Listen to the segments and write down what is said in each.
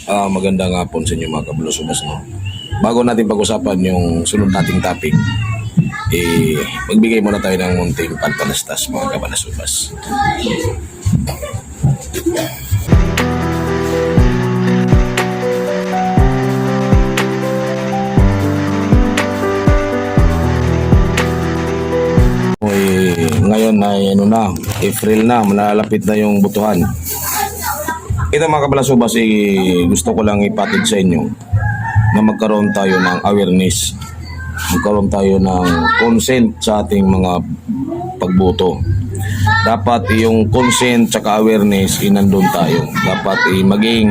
Magandang hapon sa inyo mga kabalasubas. No? Bago natin pag-usapan yung sunod nating topic, magbigay muna tayo ng munting pantalastas mga kabalasubas. Ngayon ay April na, malalapit na yung butuhan. Ito mga kabalasubas, gusto ko lang ipatid sa inyo na magkaroon tayo ng awareness, magkaroon tayo ng consent sa ating mga pagboto. Dapat yung consent at awareness nandun tayo. Dapat maging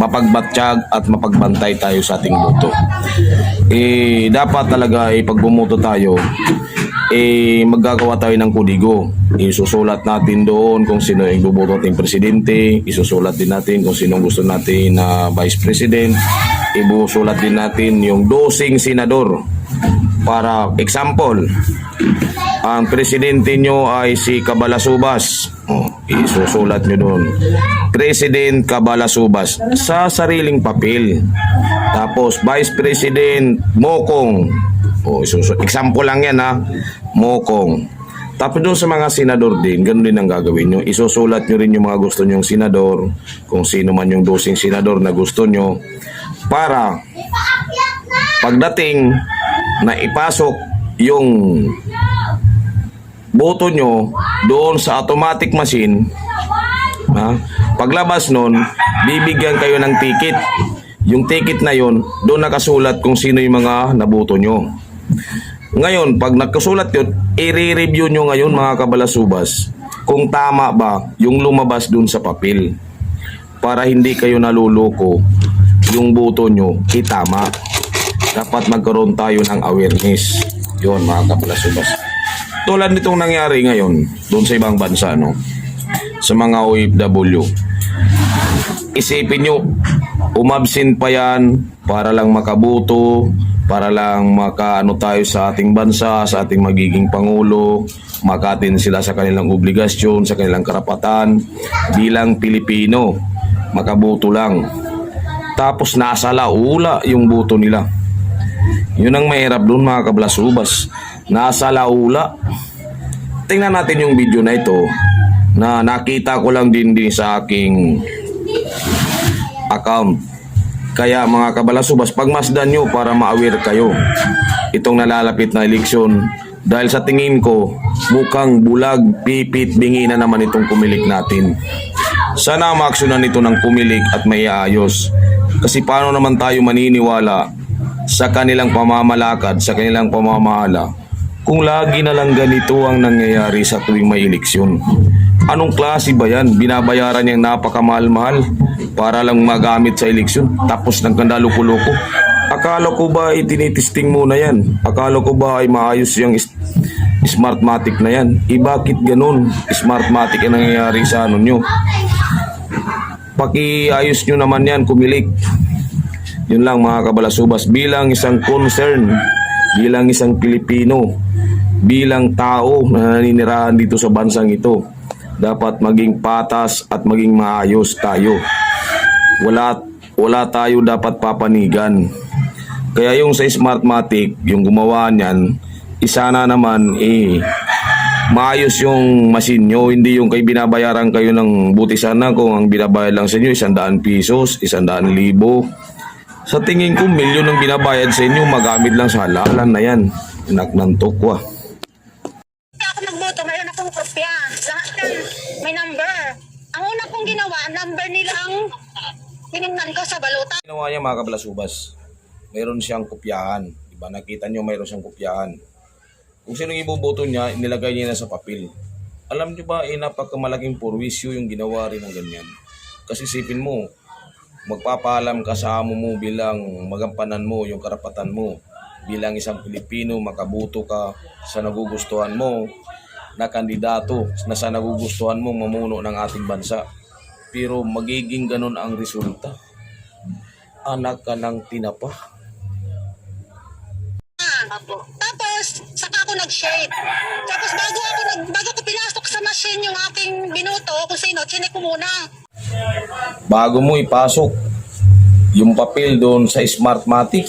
mapagbatsyag at mapagbantay tayo sa ating boto. Dapat talaga pag bumoto tayo, maggagawa tayo ng kodigo. Isusulat natin doon kung sino yung buboto natin presidente, isusulat din natin kung sino gusto natin na vice president, ibusulat din natin yung dosing senador. Para example, ang presidente nyo ay si Cabalasubas. Isusulat nyo doon, President Cabalasubas, sa sariling papel. Tapos Vice President Mokong. Example lang yan Mokong. Tapos doon sa mga senador din, ganun din ang gagawin nyo. Isusulat nyo rin yung mga gusto nyong senador, kung sino man yung dosing senador na gusto nyo, para pagdating na ipasok yung boto nyo doon sa automatic machine, paglabas nun, bibigyan kayo ng ticket. Yung ticket na yon, doon nakasulat kung sino yung mga naboto nyo. Ngayon, pag nagkasulat yun, i-review nyo ngayon mga kabalasubas kung tama ba yung lumabas dun sa papel, para hindi kayo naluloko, yung boto nyo itama. Dapat magkaroon tayo ng awareness. Yun mga kabalasubas. Tulad nitong nangyari ngayon dun sa ibang bansa, sa mga OFW. Isipin nyo, umabsent pa yan para lang makaboto, para lang makaano tayo sa ating bansa, sa ating magiging pangulo, makatin sila sa kanilang obligasyon, sa kanilang karapatan bilang Pilipino, makaboto lang. Tapos nasa laula yung boto nila. Yun ang mahirap doon mga kablasubas, nasa laula. Tingnan natin yung video na ito, na nakita ko lang din sa aking account. Kaya mga kabalasubas, pagmasdan nyo para ma-aware kayo itong nalalapit na eleksyon, dahil sa tingin ko mukhang bulag, pipit, bingi na naman itong kumilik natin. Sana maaksyonan ito ng kumilik at may ayos, kasi paano naman tayo maniniwala sa kanilang pamamalakad, sa kanilang pamamahala, kung lagi na lang ganito ang nangyayari sa tuwing may eleksyon. Anong klase ba yan? Binabayaran niyang napakamahal-mahal para lang magamit sa eleksyon, tapos nagkandalo-loko. Akala ko ba tinitisting muna yan? Akala ko ba ay maayos yung Smartmatic na yan? Bakit ganun? Smartmatic ang nangyayari sa nyo. Pakiayos nyo naman yan, kumilik. Yun lang mga kabalasubas, bilang isang concern, bilang isang Pilipino, bilang tao na naninirahan dito sa bansang ito, dapat maging patas at maging maayos tayo. Wala tayo dapat papanigan. Kaya yung sa Smartmatic, yung gumawa niyan, isana naman maayos yung machine nyo, hindi yung kay binabayaran kayo ng buti sana kung ang binabayad lang sa inyo 100 pesos, 100,000. Sa tingin ko, milyon ang binabayad sa inyo, magamit lang sa halalan na yan. Anak ng tokwa. Ako nagboto, mayroon akong kopya. Lahat yan, may number. Ang una kong ginawa, number nila ang tinignan ko sa balutan. Ginawa niya mga kabalasubas, mayroon siyang kopyahan. Diba? Nakita niyo mayroon siyang kopyahan. Kung sino iboboto niya, nilagay niya na sa papel. Alam niyo ba, napakamalaking purwisyo yung ginawa rin ng ganyan. Kasi sipin mo, magpapaalam ka sa amo mo bilang magampanan mo yung karapatan mo bilang isang Pilipino, makaboto ka sa nagugustuhan mo na kandidato, na sa nagugustuhan mo mamuno ng ating bansa. Pero magiging ganun ang resulta. Anak ka ng tinapa. Tapos, saka ako nag-shade. Tapos bago ko pinasok sa machine yung aking binoto, kung sino, chinek ko muna. Bago mo ipasok, yung papel doon sa Smartmatic,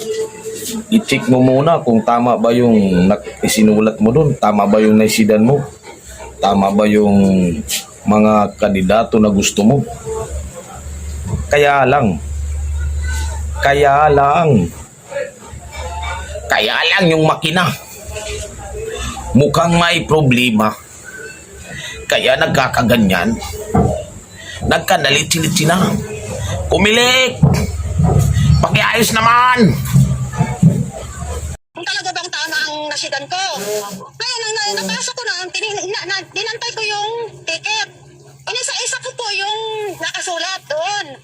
i-check mo muna kung tama ba yung isinulat mo doon, tama ba yung naisidan mo, tama ba yung mga kandidato na gusto mo. Kaya lang yung makina mukhang may problema. Kaya nagkakaganyan. Nagkadalit-silit na. Kumilik! Pakiayos naman! Kung talaga bang tama ang nasidan ko. Ngayon, napasok ko na, dinantay ko yung ticket. Inisa-isa ko po yung nakasulat doon.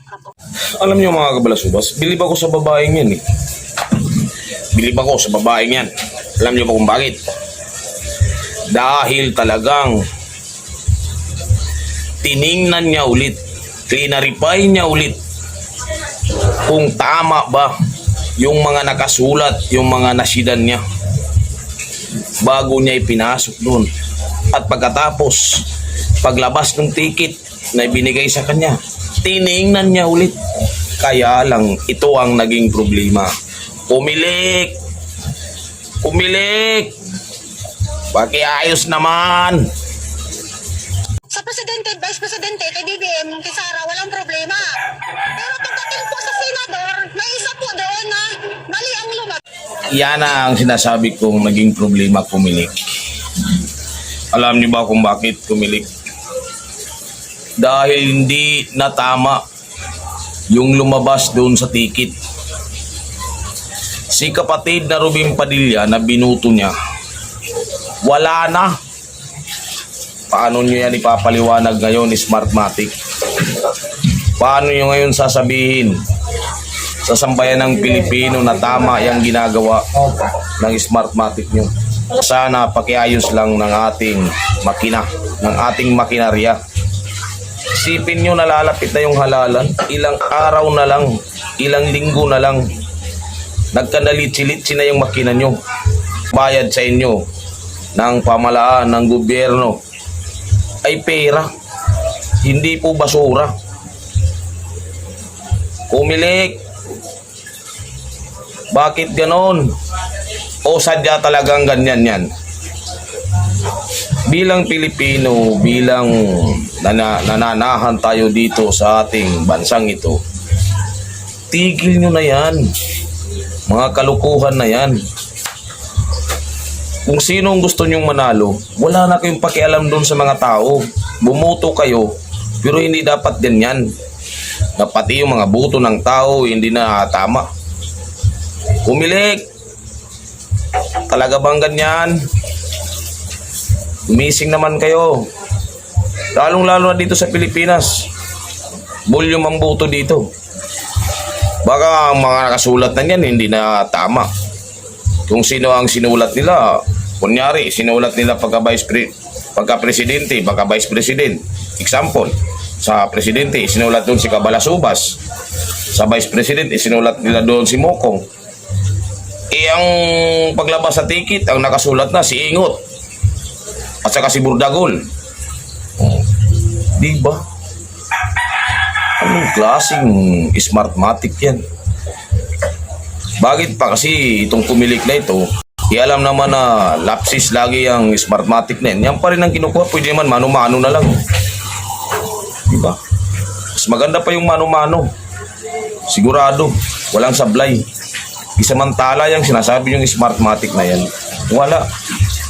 Alam niyo mga kabalasubas, bilib ako sa babaeng yan eh. Bilib ako sa babaeng yan. Alam niyo ba kung bakit? Dahil talagang tiningnan niya ulit, klinarify niya ulit kung tama ba yung mga nakasulat, yung mga nasidan niya bago niya ipinasok doon. At pagkatapos, paglabas ng ticket na ibinigay sa kanya, tiningnan niya ulit. Kaya lang, ito ang naging problema. Kumilik! Pakiayos naman! Sa presidente, vice presidente, kay BBM, kay Sara, walang problema. Pero pagdating po sa senador, may isa po doon na mali ang lumag. Yan ang sinasabi kong naging problema, kumilik. Alam niyo ba kung bakit kumilik? Dahil hindi natama yung lumabas doon sa ticket. Si kapatid na Rubin Padilla na binuto niya, wala na. Paano nyo yan ipapaliwanag ngayon, Smartmatic? Paano nyo ngayon sasabihin sa sambayan ng Pilipino na tama yung ginagawa ng Smartmatic nyo? Sana pakiayos lang ng ating makina, ng ating makinarya. Isipin nyo, nalalapit na yung halalan. Ilang araw na lang, ilang linggo na lang, nagkanalit-silitsi na yung makina nyo. Bayad sa inyo ng pamalaan, ng gobyerno ay pera, hindi po basura. Kumilik! Bakit ganon? O sadya talagang ganyan yan? Bilang Pilipino, bilang nananahan tayo dito sa ating bansang ito, tigil nyo na yan. Mga kalukuhan na yan. Kung sino ang gusto nyong manalo, wala na kayong pakialam doon sa mga tao. Bumoto kayo, pero hindi dapat ganyan. Na pati yung mga boto ng tao, hindi na tama. Kumilik! Talaga bang ganyan? Gumising naman kayo. Lalong-lalo na dito sa Pilipinas. Volume ang boto dito. Baka ang mga nakasulat na yan, hindi na tama. Kung sino ang sinulat nila, kunyari, sinulat nila pagka-presidente, baka vice president. Example, sa presidente, sinulat doon si Cabalasubas. Sa vice president, sinulat nila doon si Mokong. Ang paglabas sa ticket, ang nakasulat na si Ingot. At saka si Burdagol. Diba? Anong klaseng Smartmatic yan? Bakit pa kasi itong kumilik na ito, alam naman na lapsis lagi ang Smartmatic na yan. Yan pa rin ang kinukuha. Pwede naman mano-mano na lang. Diba? Mas maganda pa yung mano-mano. Sigurado. Walang sablay. Isamantala yung sinasabi yung Smartmatic na yan. Wala.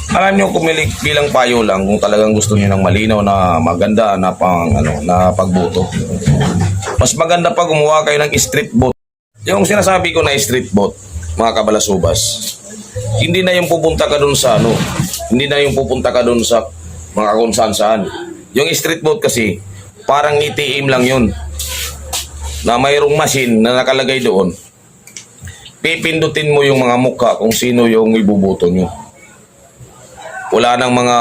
Alam nyo, kumilik bilang payo lang kung talagang gusto niyo ng malinaw na maganda na na pagboto. Mas maganda pa gumawa kayo ng street vote. Yung sinasabi ko na street vote, mga kabalasubas, hindi na yung pupunta ka doon sa hindi na yung pupunta ka doon sa mga kung saan. Yung street vote kasi, parang ATM lang yun. Na mayroong machine na nakalagay doon. Pipindutin mo yung mga mukha kung sino yung ibuboto nyo. Wala nang mga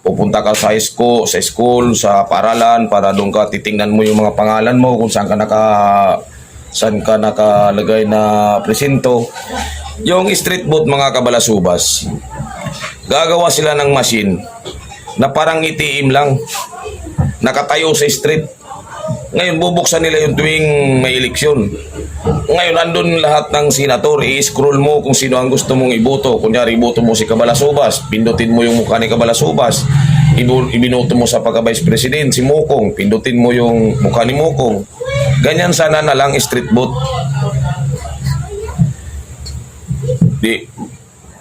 pupunta ka sa school, sa paralan, para doon ka titingnan mo yung mga pangalan mo, kung saan ka nakalagay na presinto. Yung street vote, mga kabalasubas, gagawa sila ng machine na parang ATM lang, nakatayo sa street. Ngayon, bubuksan nila yung tuwing may eleksyon. Ngayon, andun lahat ng senator, i-scroll mo kung sino ang gusto mong iboto. Kunyari, iboto mo si Cabalasubas, pindutin mo yung mukha ni Cabalasubas. Ibinoto mo sa pagka-vice president, si Mokong, pindutin mo yung mukha ni Mokong. Ganyan sana na lang street vote. Di,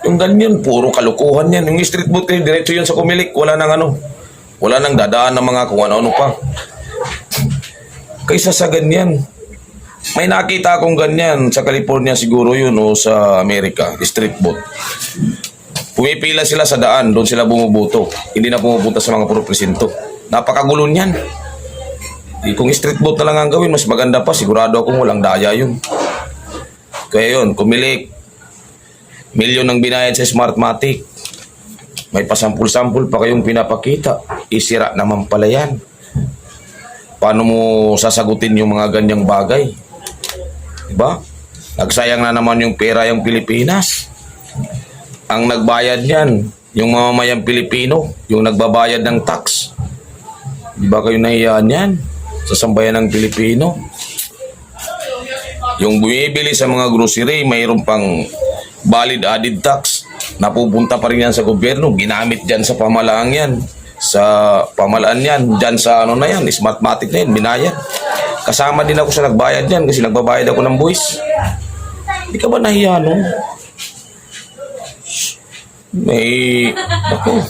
yung ganyan, puro kalukuhan yan. Yung street vote kayo, diretso yun sa Comelec, wala nang wala nang dadaan ng mga kung ano-ano pa. Kaysa sa ganyan, may nakita akong ganyan sa California siguro yun o sa Amerika, street vote. Pumipila sila sa daan, doon sila bumuboto. Hindi na pumupunta sa mga puro presinto. Napakagulo niyan. Kung street vote na lang ang gawin, mas maganda pa. Sigurado akong walang daya yun. Kaya yun, Comelec, milyon ang binayad sa Smartmatic. May pasampul-sampul pa kayong pinapakita. Isira naman pala yan. Paano mo sasagutin yung mga ganyang bagay? Diba? Nagsayang na naman yung pera yung Pilipinas. Ang nagbayad niyan, yung mamamayang Pilipino, yung nagbabayad ng tax. Diba kayo nahiyaan yan? Sa sambayan ng Pilipino. Yung bumibili sa mga grocery, mayroon pang valid added tax. Napupunta pa rin yan sa gobyerno. Ginamit dyan sa pamalaan yan. Sa pamalaan yan. Dyan sa ano na yan, Smartmatic na yan, binayad. Kasama din ako sa nagbayad yan kasi nagbabayad ako ng buwis. Di ka ba nahiya, no? May... Ako.